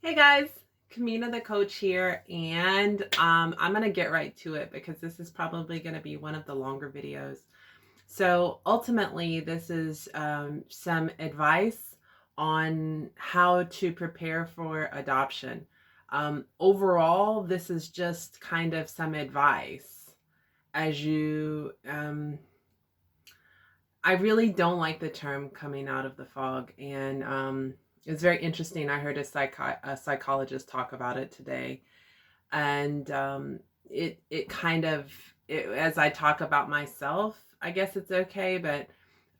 Hey guys, KaminaTheKoach here, and I'm gonna get right to it because this is probably gonna be one of the longer videos. So ultimately, this is some advice on how to prepare for adoption. Overall, this is just kind of some advice as you. I really don't like the term coming out of the fog, and it's very interesting. I heard a psychologist talk about it today, and it kind of as I talk about myself, I guess it's okay, but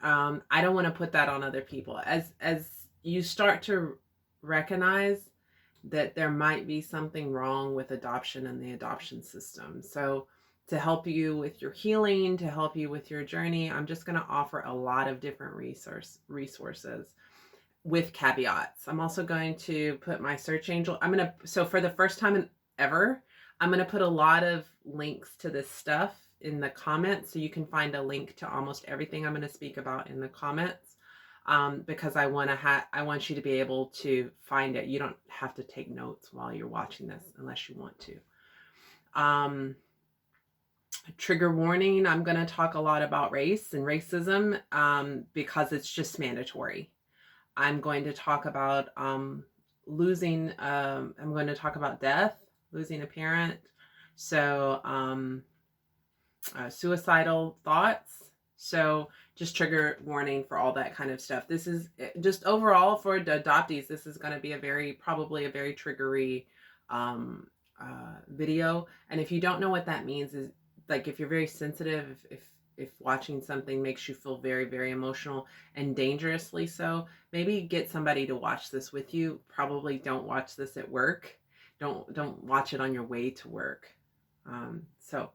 I don't want to put that on other people. As you start to recognize that there might be something wrong with adoption and the adoption system. So to help you with your healing, to help you with your journey, I'm just going to offer a lot of different resources with caveats. I'm also going to put my search angel. So for the first time ever, I'm going to put a lot of links to this stuff in the comments. So you can find a link to almost everything I'm going to speak about in the comments. Because I want you to be able to find it. You don't have to take notes while you're watching this unless you want to. Trigger warning, I'm going to talk a lot about race and racism because it's just mandatory. I'm going to talk about I'm going to talk about death, losing a parent. So suicidal thoughts. So just trigger warning for all that kind of stuff. This is just overall for the adoptees. This is going to be probably a very triggery video. And if you don't know what that means, is like if you're very sensitive, if watching something makes you feel very, very emotional and dangerously so, maybe get somebody to watch this with you. Probably don't watch this at work. Don't watch it on your way to work. So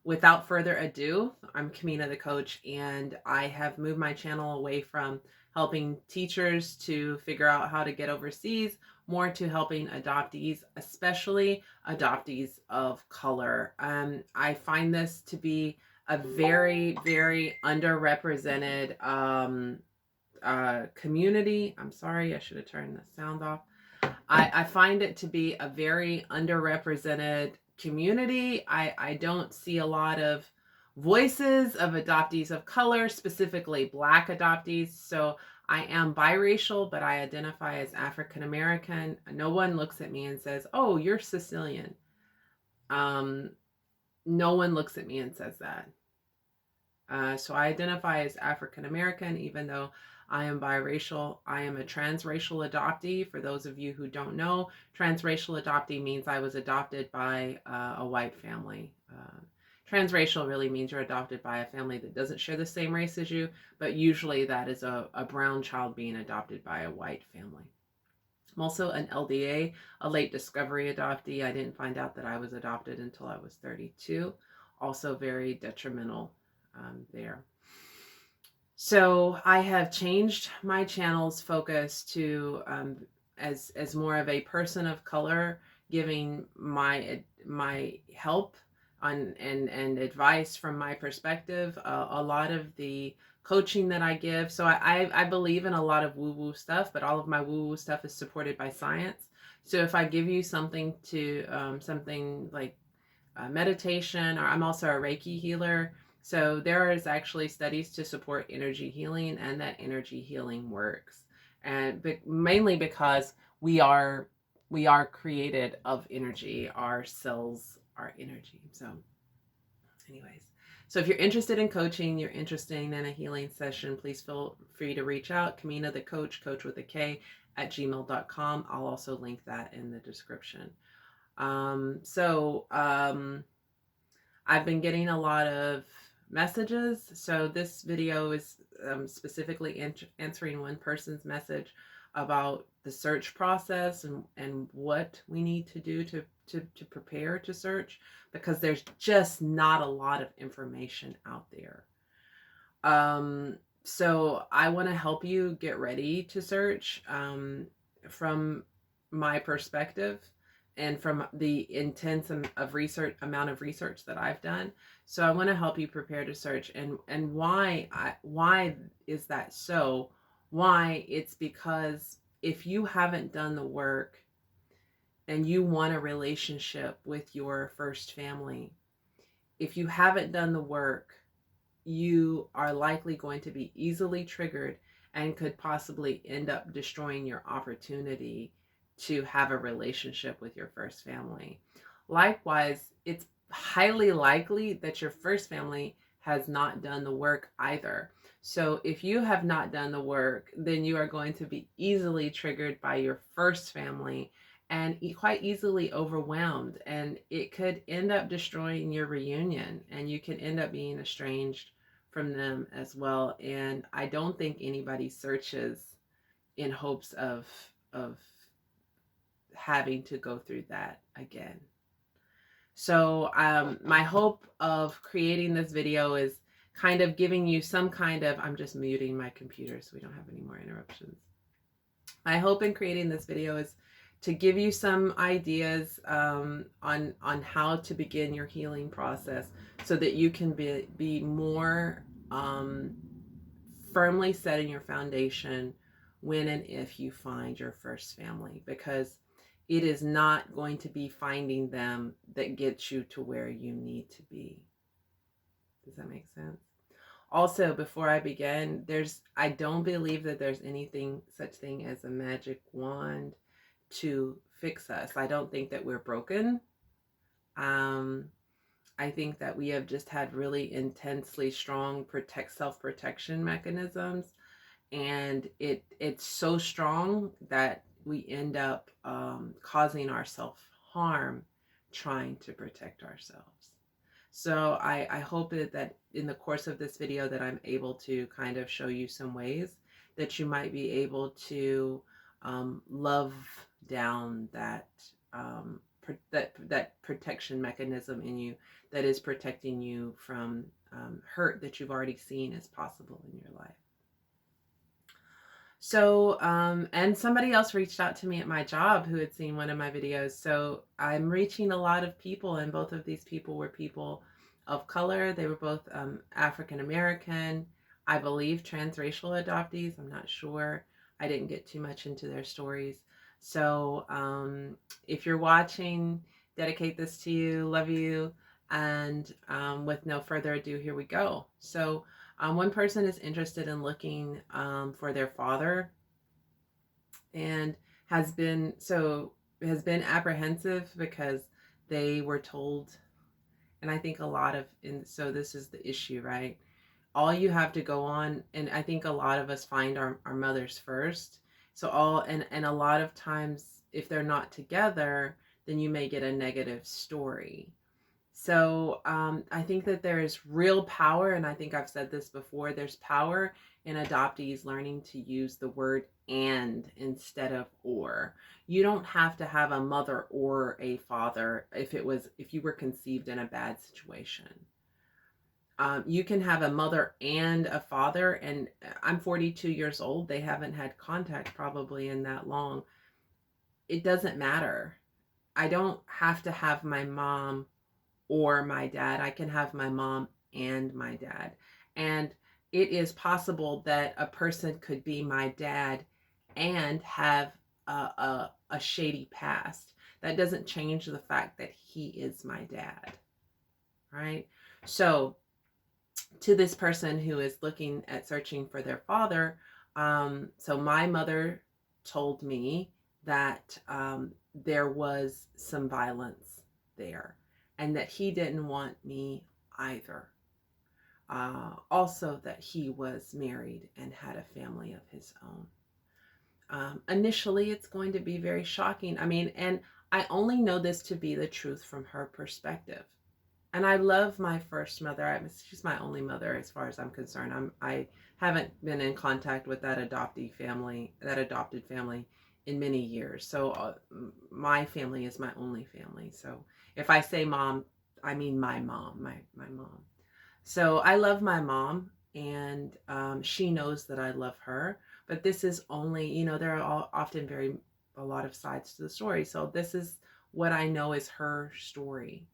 without further ado, I'm KaminaTheKoach, and I have moved my channel away from helping teachers to figure out how to get overseas, more to helping adoptees, especially adoptees of color. I find this to be a very, very underrepresented community. I'm sorry, I should have turned the sound off. I find it to be a very underrepresented community. I don't see a lot of voices of adoptees of color, specifically Black adoptees. So I am biracial, but I identify as African American. No one looks at me and says, "Oh, you're Sicilian." No one looks at me and says that. So I identify as African American, even though I am biracial. I am a transracial adoptee. For those of you who don't know, transracial adoptee means I was adopted by a white family. Transracial really means you're adopted by a family that doesn't share the same race as you, but usually that is a brown child being adopted by a white family. I'm also an LDA, a late discovery adoptee. I didn't find out that I was adopted until I was 32. Also very detrimental there. So I have changed my channel's focus to as more of a person of color, giving my help on and advice from my perspective. A lot of the coaching that I give. So I believe in a lot of woo-woo stuff, but all of my woo-woo stuff is supported by science. So if I give you something to something like meditation, or I'm also a Reiki healer. So there is actually studies to support energy healing, and that energy healing works. And mainly because we are created of energy. Our cells are energy. So anyways, so if you're interested in coaching, you're interested in a healing session, please feel free to reach out. KaminaTheKoach, coach with a K, @gmail.com. I'll also link that in the description. I've been getting a lot of messages. So this video is specifically answering one person's message about the search process and what we need to do to prepare to search, because there's just not a lot of information out there. So I want to help you get ready to search from my perspective and from the intense amount of research that I've done. So I want to help you prepare to search. And why is that so? Why? It's because if you haven't done the work and you want a relationship with your first family, if you haven't done the work, you are likely going to be easily triggered and could possibly end up destroying your opportunity to have a relationship with your first family. Likewise, it's highly likely that your first family has not done the work either. So if you have not done the work, then you are going to be easily triggered by your first family and quite easily overwhelmed, and it could end up destroying your reunion, and you can end up being estranged from them as well. And I don't think anybody searches in hopes of having to go through that again. So my hope of creating this video is kind of giving you some kind of, I'm just muting my computer so we don't have any more interruptions. My hope in creating this video is to give you some ideas on how to begin your healing process so that you can be more firmly setting your foundation when and if you find your first family, because it is not going to be finding them that gets you to where you need to be. Does that make sense? Also, before I begin, I don't believe that there's anything such thing as a magic wand to fix us. I don't think that we're broken. I think that we have just had really intensely strong self-protection mechanisms, and it's so strong that we end up causing ourselves harm trying to protect ourselves. So I hope that in the course of this video that I'm able to kind of show you some ways that you might be able to love down that that protection mechanism in you that is protecting you from hurt that you've already seen as possible in your life. So, and somebody else reached out to me at my job who had seen one of my videos. So I'm reaching a lot of people, and both of these people were people of color. They were both African American, I believe transracial adoptees. I'm not sure. I didn't get too much into their stories. So if you're watching, dedicate this to you. Love you. And with no further ado, here we go. So one person is interested in looking for their father and has been apprehensive because they were told, and I think a lot of, so this is the issue, right? All you have to go on, and I think a lot of us find our mothers first. So and a lot of times if they're not together, then you may get a negative story. So I think that there is real power, and I think I've said this before, there's power in adoptees learning to use the word and instead of or. You don't have to have a mother or a father if you were conceived in a bad situation. You can have a mother and a father, and I'm 42 years old. They haven't had contact probably in that long. It doesn't matter. I don't have to have my mom or my dad. I can have my mom and my dad. And it is possible that a person could be my dad and have a shady past. That doesn't change the fact that he is my dad, right? So to this person who is looking at searching for their father, so my mother told me that there was some violence there, and that he didn't want me either. Also that he was married and had a family of his own. Initially, it's going to be very shocking. I mean, and I only know this to be the truth from her perspective. And I love my first mother. She's my only mother as far as I'm concerned. I haven't been in contact with that adopted family in many years. So my family is my only family. So if I say mom, I mean my mom, my mom. So I love my mom, and she knows that I love her. But this is only, there are often a lot of sides to the story. So this is what I know is her story.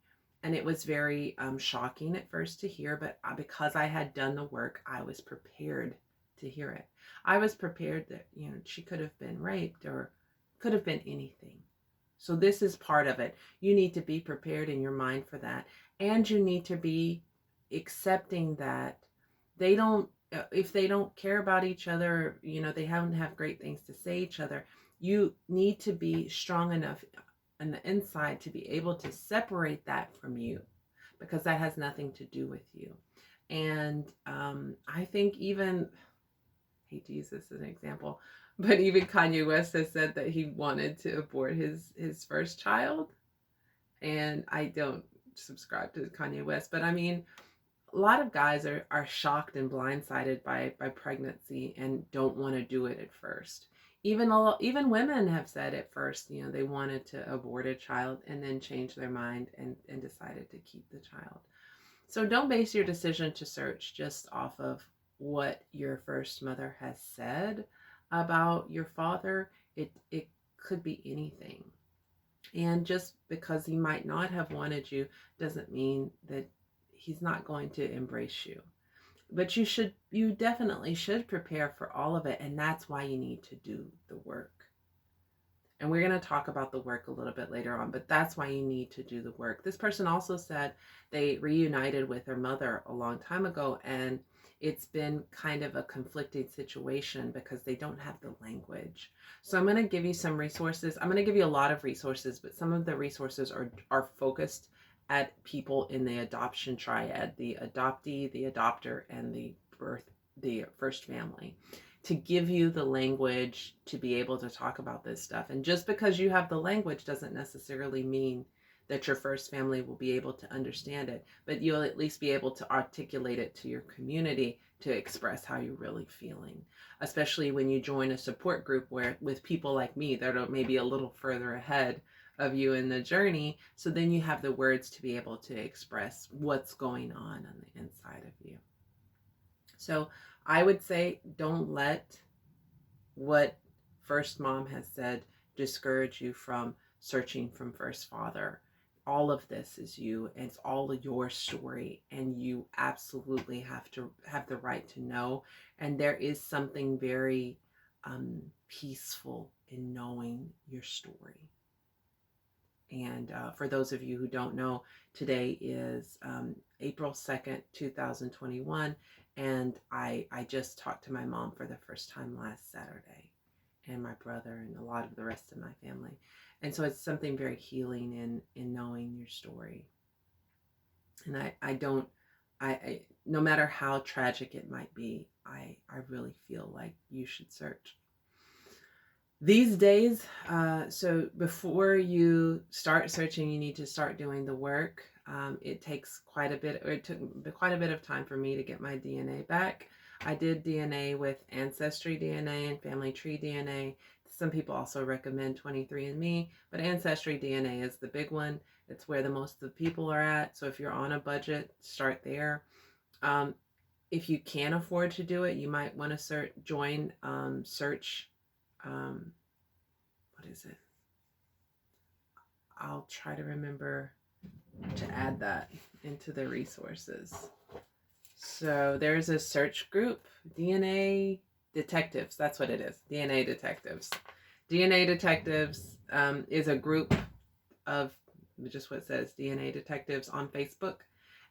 And it was very shocking at first to hear, but because I had done the work, I was prepared to hear it. I was prepared that, she could have been raped or could have been anything. So this is part of it. You need to be prepared in your mind for that. And you need to be accepting that they don't, if they don't care about each other, they haven't have great things to say each other, you need to be strong enough on the inside to be able to separate that from you, because that has nothing to do with you. And I think even, I hate to use this as an example, but even Kanye West has said that he wanted to abort his first child. And I don't subscribe to Kanye West, but I mean, a lot of guys are shocked and blindsided by pregnancy and don't want to do it at first. Even women have said at first, they wanted to abort a child and then changed their mind and decided to keep the child. So don't base your decision to search just off of what your first mother has said about your father. It could be anything. And just because he might not have wanted you doesn't mean that he's not going to embrace you. But you definitely should prepare for all of it. And that's why you need to do the work. And we're going to talk about the work a little bit later on, but that's why you need to do the work. This person also said they reunited with their mother a long time ago, and it's been kind of a conflicting situation because they don't have the language. So I'm going to give you some resources. I'm going to give you a lot of resources, but some of the resources are focused at people in the adoption triad: the adoptee, the adopter, and the first family, to give you the language to be able to talk about this stuff. And just because you have the language doesn't necessarily mean that your first family will be able to understand it, but you'll at least be able to articulate it to your community to express how you're really feeling, especially when you join a support group with people like me that are maybe a little further ahead of you in the journey. So then you have the words to be able to express what's going on the inside of you. So I would say don't let what first mom has said discourage you from searching from first father. All of this is you, and it's all your story, and you absolutely have to have the right to know. And there is something very peaceful in knowing your story. And for those of you who don't know, today is April 2nd, 2021. And I just talked to my mom for the first time last Saturday, and my brother and a lot of the rest of my family. And so it's something very healing in knowing your story. And I no matter how tragic it might be, I really feel like you should search. These days, so before you start searching, you need to start doing the work. It takes quite a bit, or it took quite a bit of time for me to get my DNA back. I did DNA with Ancestry DNA and Family Tree DNA. Some people also recommend 23andMe, but Ancestry DNA is the big one. It's where the most of the people are at. So if you're on a budget, start there. If you can't afford to do it, you might want to search what is it? I'll try to remember to add that into the resources. So there's a search group, DNA Detectives. That's what it is. DNA Detectives. DNA Detectives is a group of just what it says, DNA Detectives on Facebook.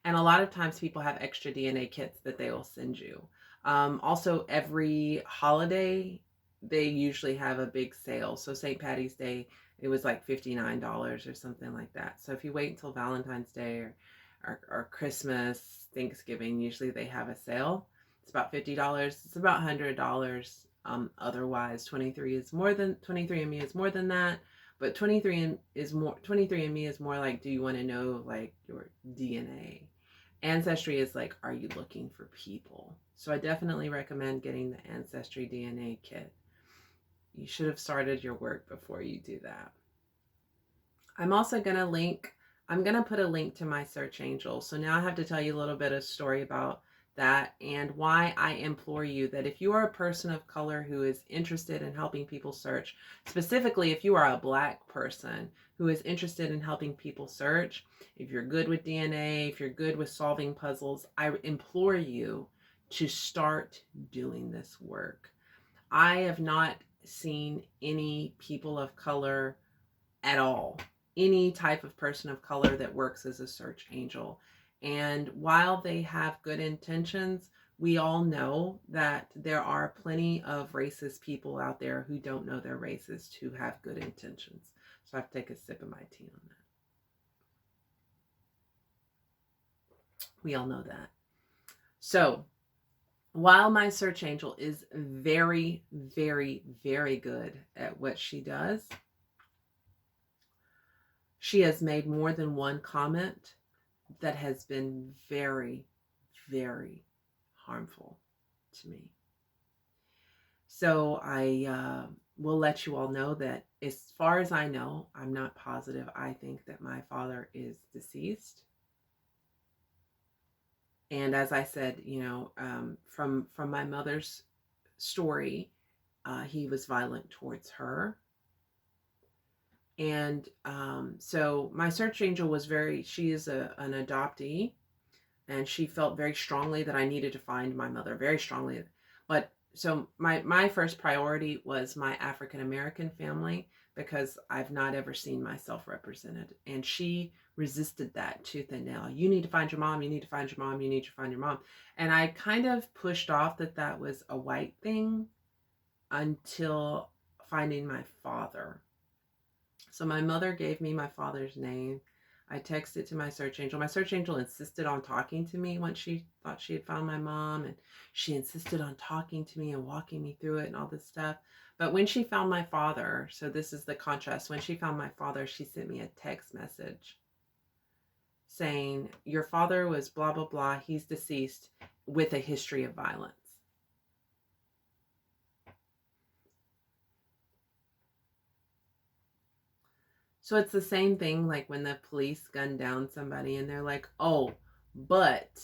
And a lot of times people have extra DNA kits that they will send you. Also, every holiday, they usually have a big sale. So St. Patty's Day, it was like $59 or something like that. So if you wait until Valentine's Day or Christmas, Thanksgiving, usually they have a sale. It's about $50. It's about $100. Otherwise, 23andMe is more than that. But 23andMe is more like, do you want to know like your DNA? Ancestry is like, are you looking for people? So I definitely recommend getting the Ancestry DNA Kit. You should have started your work before you do that. I'm also going to put a link to my search angel. So now I have to tell you a little bit of story about that and why I implore you that if you are a person of color who is interested in helping people search, specifically if you are a Black person who is interested in helping people search, if you're good with DNA, if you're good with solving puzzles, I implore you to start doing this work. I have not seen any people of color at all. Any type of person of color that works as a search angel. And while they have good intentions, we all know that there are plenty of racist people out there who don't know they're racist, who have good intentions. So I have to take a sip of my tea on that. We all know that. So while my search angel is very, very, very good at what she does, she has made more than one comment that has been very, very harmful to me. So I will let you all know that as far as I know, I'm not positive. I think that my father is deceased. And as I said, you know, from my mother's story, he was violent towards her. And so my search angel was she is an adoptee, and she felt very strongly that I needed to find my mother, very strongly. But so my first priority was my African American family, because I've not ever seen myself represented. And she resisted that tooth and nail. You need to find your mom, you need to find your mom, you need to find your mom. And I kind of pushed off that was a white thing until finding my father. So my mother gave me my father's name. I texted to my search angel. My search angel insisted on talking to me once she thought she had found my mom, and she insisted on talking to me and walking me through it and all this stuff. But when she found my father, so this is the contrast, when she found my father, she sent me a text message saying, your father was blah, blah, blah. He's deceased with a history of violence. So it's the same thing like when the police gun down somebody and they're like, oh, but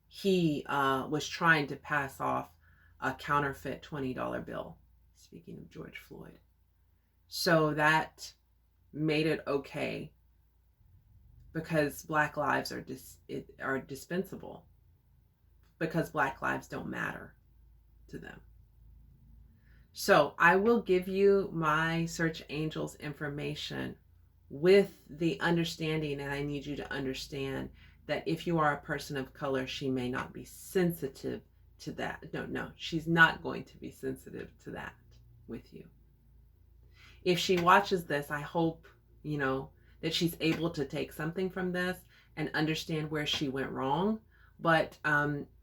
he was trying to pass off a counterfeit $20 bill. Speaking of George Floyd. So that made it okay because Black lives are dispensable, because Black lives don't matter to them. So I will give you my search angel's information with the understanding, and I need you to understand that if you are a person of color, she may not be sensitive to that. No, she's not going to be sensitive to that with you. If she watches this, I hope, you know, that she's able to take something from this and understand where she went wrong. But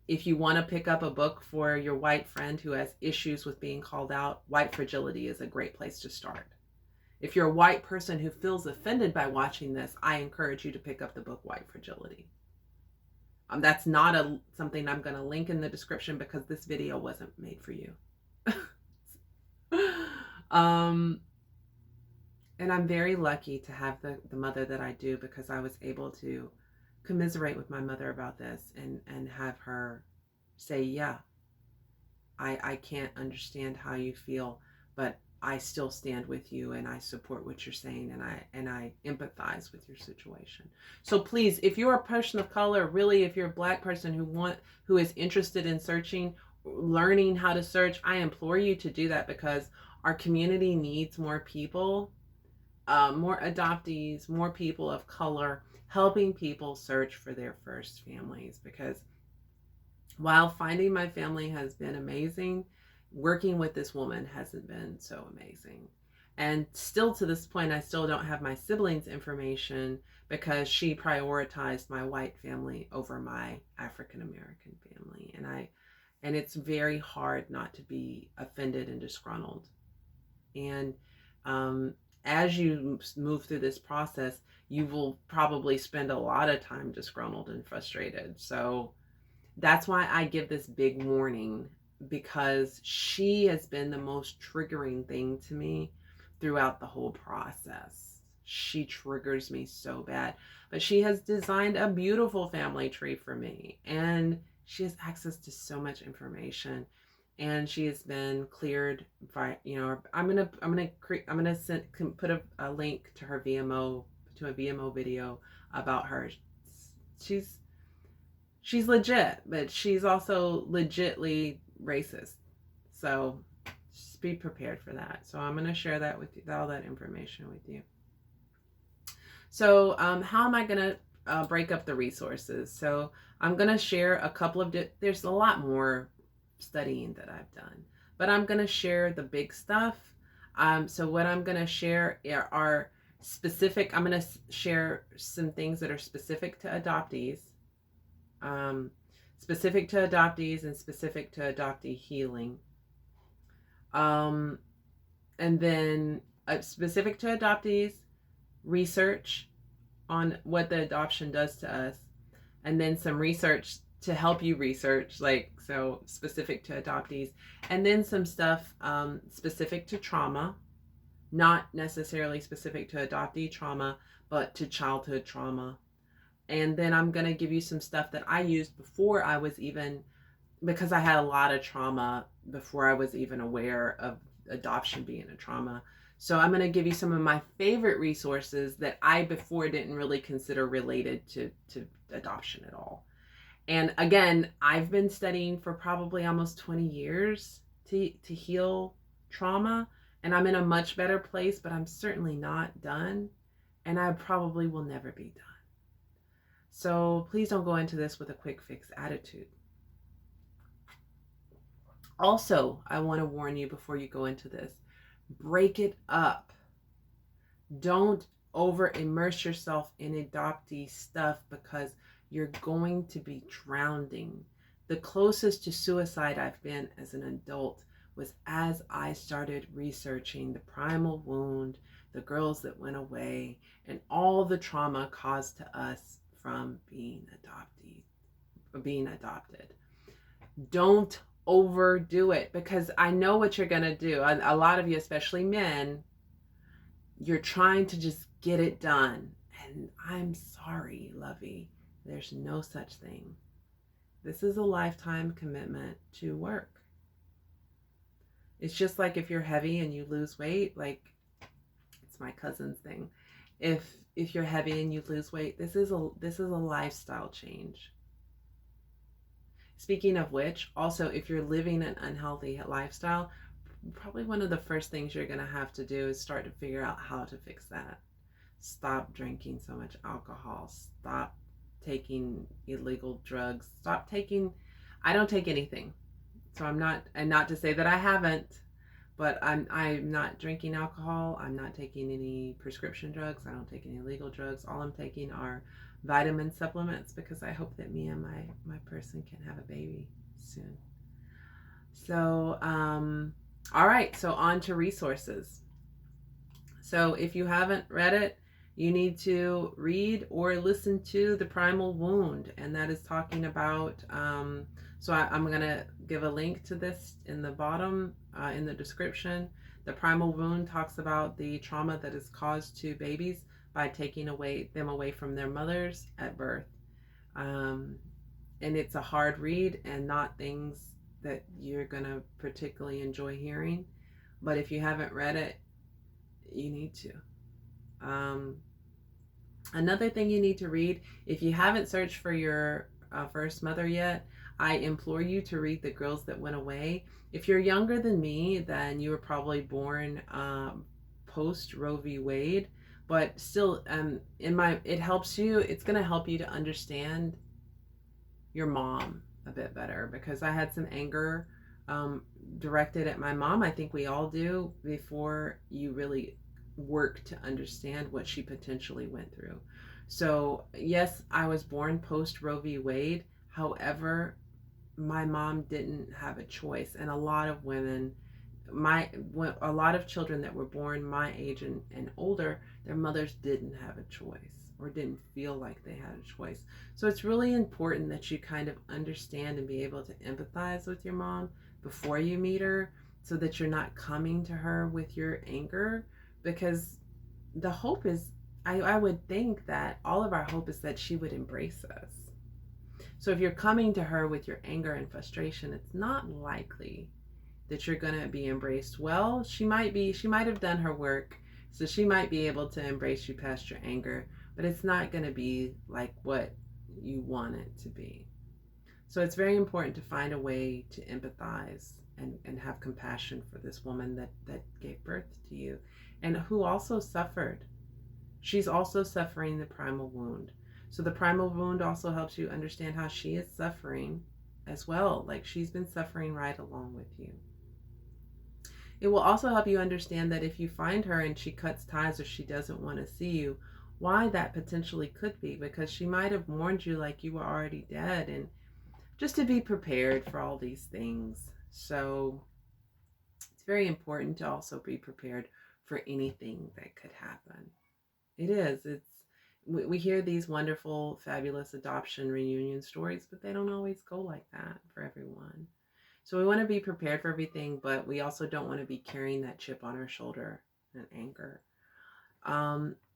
if you want to pick up a book for your white friend who has issues with being called out, White Fragility is a great place to start. If you're a white person who feels offended by watching this, I encourage you to pick up the book White Fragility. That's not something I'm going to link in the description because this video wasn't made for you. And I'm very lucky to have the mother that I do, because I was able to commiserate with my mother about this and have her say, yeah, I can't understand how you feel, but I still stand with you and I support what you're saying, and I empathize with your situation. So please, if you're a person of color, really, if you're a Black person who is interested in searching, learning how to search, I implore you to do that, because our community needs more people, more adoptees, more people of color, helping people search for their first families. Because while finding my family has been amazing, working with this woman hasn't been so amazing. And still to this point, I still don't have my siblings' information because she prioritized my white family over my African American family. And it's very hard not to be offended and disgruntled. And as you move through this process, you will probably spend a lot of time disgruntled and frustrated. So that's why I give this big warning, because she has been the most triggering thing to me throughout the whole process. She triggers me so bad, but she has designed a beautiful family tree for me, and she has access to so much information. And she has been cleared by, you know, I'm gonna put a link to her VMO, to a VMO video about her. She's legit, but she's also legitly racist. So Just be prepared for that. So I'm going to share that with you, all that information with you. So how am I going to break up the resources? So I'm going to share a couple of, there's a lot more studying that I've done, but I'm going to share the big stuff. So what I'm going to share are specific, I'm going to share some things that are specific to adoptees, specific to adoptees and specific to adoptee healing. And then specific to adoptees, research on what the adoption does to us, and then some research to help you research, like, so specific to adoptees, and then some stuff specific to trauma, not necessarily specific to adoptee trauma, but to childhood trauma. And then I'm going to give you some stuff that I used before I was even, because I had a lot of trauma before I was even aware of adoption being a trauma. So I'm going to give you some of my favorite resources that I before didn't really consider related to adoption at all. And again, I've been studying for probably almost 20 years to heal trauma, and I'm in a much better place, but I'm certainly not done, and I probably will never be done. So please don't go into this with a quick fix attitude. Also, I want to warn you before you go into this, break it up. Don't over immerse yourself in adoptee stuff, because you're going to be drowning. The closest to suicide I've been as an adult was as I started researching the primal wound, the girls that went away, and all the trauma caused to us from being adopted. Don't overdo it, because I know what you're going to do. A lot of you, especially men, you're trying to just get it done. And I'm sorry, lovey, there's no such thing. This is a lifetime commitment to work. It's just like if you're heavy and you lose weight, like it's my cousin's thing. If you're heavy and you lose weight, this is a lifestyle change. Speaking of which, also, if you're living an unhealthy lifestyle, probably one of the first things you're going to have to do is start to figure out how to fix that. Stop drinking so much alcohol. Stop taking illegal drugs. Stop taking, I don't take anything. So I'm not, and not to say that I haven't, but I'm not drinking alcohol. I'm not taking any prescription drugs. I don't take any illegal drugs. All I'm taking are vitamin supplements, because I hope that me and my person can have a baby soon. So, all right, so on to resources. So if you haven't read it, you need to read or listen to The Primal Wound, and that is talking about, so I'm going to give a link to this in the bottom, in the description. The Primal Wound talks about the trauma that is caused to babies by taking them away from their mothers at birth. And it's a hard read and not things that you're going to particularly enjoy hearing. But if you haven't read it, you need to. Another thing you need to read, if you haven't searched for your first mother yet, I implore you to read The Girls That Went Away. If you're younger than me, then you were probably born post Roe v. Wade. But still, it helps you. It's going to help you to understand your mom a bit better, because I had some anger directed at my mom. I think we all do, before you really work to understand what she potentially went through. So yes, I was born post Roe v. Wade. However, my mom didn't have a choice, and a lot of women, a lot of children that were born my age and older, their mothers didn't have a choice, or didn't feel like they had a choice. So it's really important that you kind of understand and be able to empathize with your mom before you meet her, so that you're not coming to her with your anger, because the hope is, I would think that all of our hope is that she would embrace us. So if you're coming to her with your anger and frustration, it's not likely that you're going to be embraced. Well, she might have done her work, so she might be able to embrace you past your anger, but it's not going to be like what you want it to be. So it's very important to find a way to empathize and have compassion for this woman that gave birth to you and who also suffered. She's also suffering the primal wound. So the primal wound also helps you understand how she is suffering as well. Like she's been suffering right along with you. It will also help you understand that if you find her and she cuts ties or she doesn't want to see you, why that potentially could be, because she might have warned you like you were already dead, and just to be prepared for all these things. So it's very important to also be prepared for anything that could happen. It is. We hear these wonderful, fabulous adoption reunion stories, but they don't always go like that for everyone. So we want to be prepared for everything, but we also don't want to be carrying that chip on our shoulder and anger.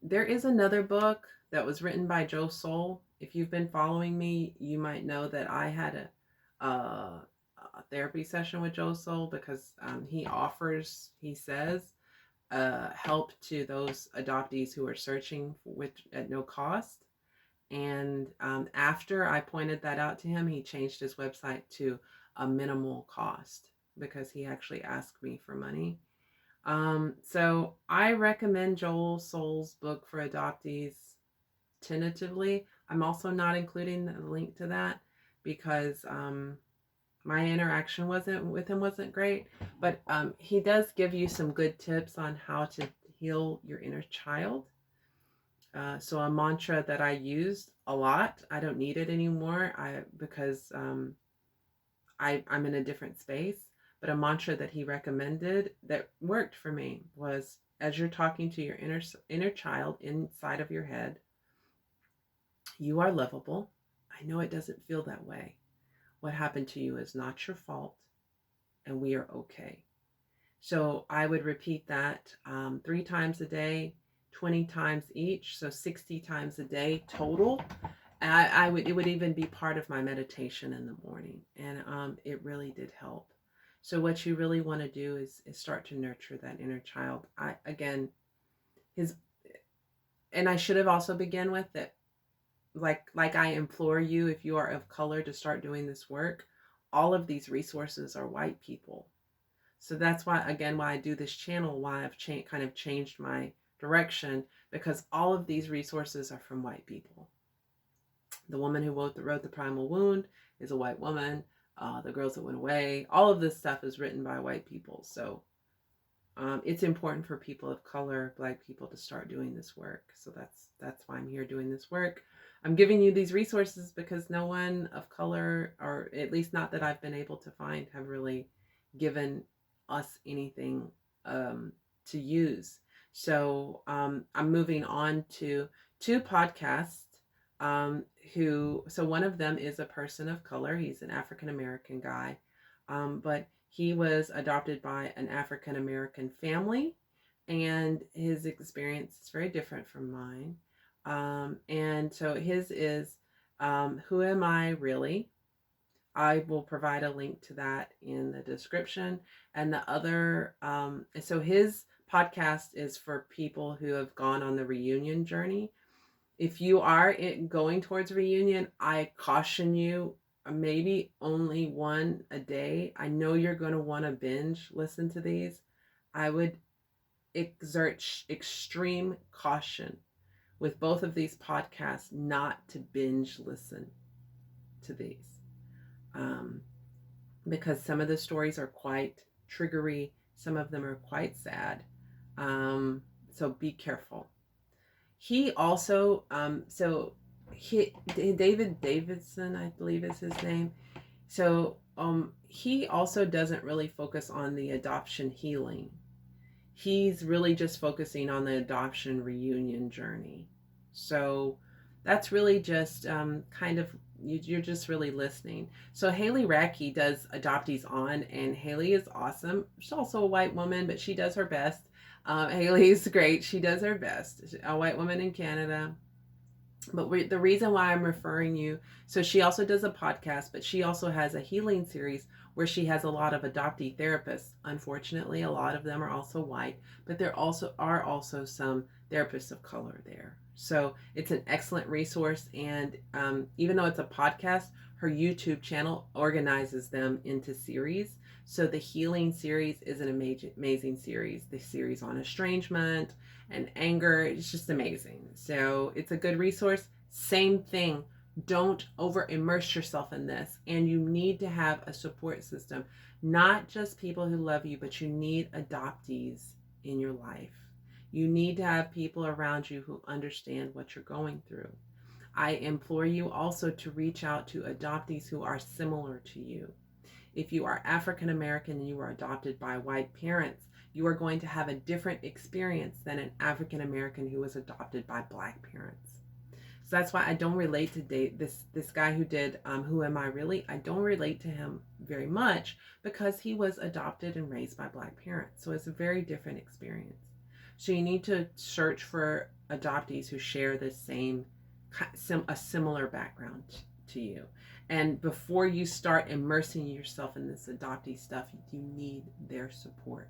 There is another book that was written by Joe Soul. If you've been following me, you might know that I had a therapy session with Joe Soul because he says, help to those adoptees who are searching at no cost. And after I pointed that out to him, he changed his website to a minimal cost because he actually asked me for money. So I recommend Joel Soul's book for adoptees tentatively. I'm also not including the link to that because my interaction with him wasn't great, but he does give you some good tips on how to heal your inner child. So a mantra that I used a lot, I don't need it anymore because I'm in a different space, but a mantra that he recommended that worked for me was, as you're talking to your inner child inside of your head, you are lovable. I know it doesn't feel that way. What happened to you is not your fault, and we are okay. So I would repeat that 3 times a day, 20 times each, so 60 times a day total. And it would even be part of my meditation in the morning, and it really did help. So what you really want to do is start to nurture that inner child. And I should have also begun with it. Like I implore you, if you are of color, to start doing this work. All of these resources are white people. So that's why I do this channel, why I've kind of changed my direction, because all of these resources are from white people. The woman who wrote the Primal Wound is a white woman. The Girls That Went Away, all of this stuff is written by white people. So it's important for people of color, Black people, to start doing this work. So that's why I'm here doing this work. I'm giving you these resources because no one of color, or at least not that I've been able to find, have really given us anything to use. So I'm moving on to 2 podcasts. So one of them is a person of color. He's an African American guy, but he was adopted by an African American family, and his experience is very different from mine. And so his is Who Am I Really? I will provide a link to that in the description. And the other, so his podcast is for people who have gone on the reunion journey. If you are going towards reunion, I caution you, maybe only one a day. I know you're going to want to binge listen to these. I would exert extreme caution with both of these podcasts not to binge listen to these. Because some of the stories are quite triggery. Some of them are quite sad. So be careful. He also, David Davidson, I believe is his name. So he also doesn't really focus on the adoption healing. He's really just focusing on the adoption reunion journey. So that's really just kind of, you're just really listening. So Haley Radke does Adoptees On, and Haley is awesome. She's also a white woman, but she does her best. Haley's great. She does her best. A white woman in Canada. But the reason why I'm referring you, so she also does a podcast, but she also has a healing series where she has a lot of adoptee therapists. Unfortunately, a lot of them are also white, but there are also some therapists of color there. So it's an excellent resource. And even though it's a podcast, her YouTube channel organizes them into series. So the healing series is an amazing series. The series on estrangement and anger, it's just amazing. So it's a good resource. Same thing. Don't over immerse yourself in this. And you need to have a support system, not just people who love you, but you need adoptees in your life. You need to have people around you who understand what you're going through. I implore you also to reach out to adoptees who are similar to you. If you are African American and you are adopted by white parents, you are going to have a different experience than an African American who was adopted by black parents. So that's why I don't relate to this guy who did Who Am I Really? I don't relate to him very much because he was adopted and raised by black parents. So it's a very different experience. So you need to search for adoptees who share the same, a similar background to you. And before you start immersing yourself in this adoptee stuff, you need their support.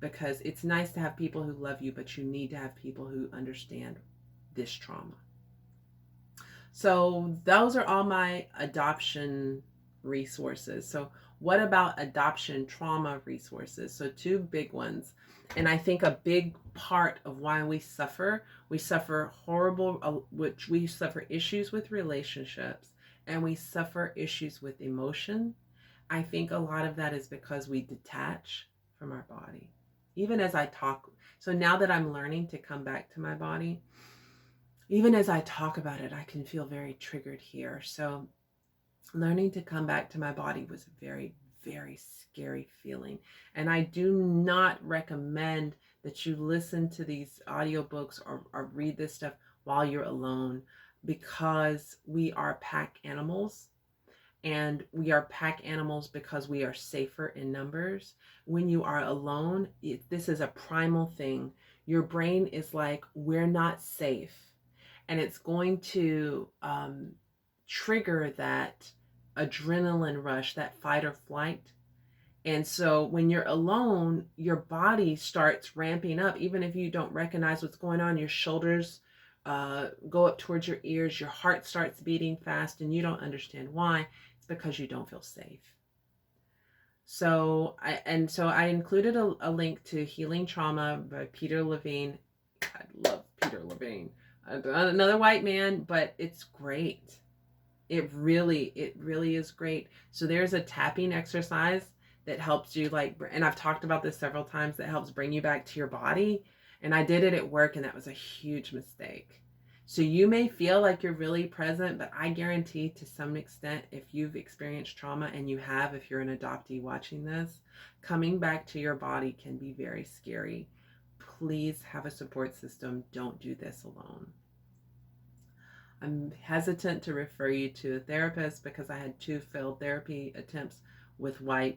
Because it's nice to have people who love you, but you need to have people who understand this trauma. So those are all my adoption resources. So what about adoption trauma resources? So two big ones. And I think a big part of why we suffer we suffer issues with relationships and we suffer issues with emotion. I think a lot of that is because we detach from our body. Even as I talk, so now that I'm learning to come back to my body, even as I talk about it, I can feel very triggered here. So learning to come back to my body was a very, very scary feeling. And I do not recommend that you listen to these audiobooks or read this stuff while you're alone, because we are pack animals. And we are pack animals because we are safer in numbers. When you are alone, this is a primal thing. Your brain is like, we're not safe. And it's going to trigger that adrenaline rush, that fight or flight. And so when you're alone, your body starts ramping up. Even if you don't recognize what's going on, your shoulders go up towards your ears, your heart starts beating fast, and you don't understand why. It's because you don't feel safe. So I included a link to Healing Trauma by Peter Levine. I love Peter Levine. Another white man, but it's great. It really is great. So there's a tapping exercise that helps you, and I've talked about this several times, that helps bring you back to your body. And I did it at work, and that was a huge mistake. So you may feel like you're really present, but I guarantee to some extent, if you've experienced trauma, and you have, if you're an adoptee watching this, coming back to your body can be very scary. Please have a support system. Don't do this alone. I'm hesitant to refer you to a therapist because I had 2 failed therapy attempts with white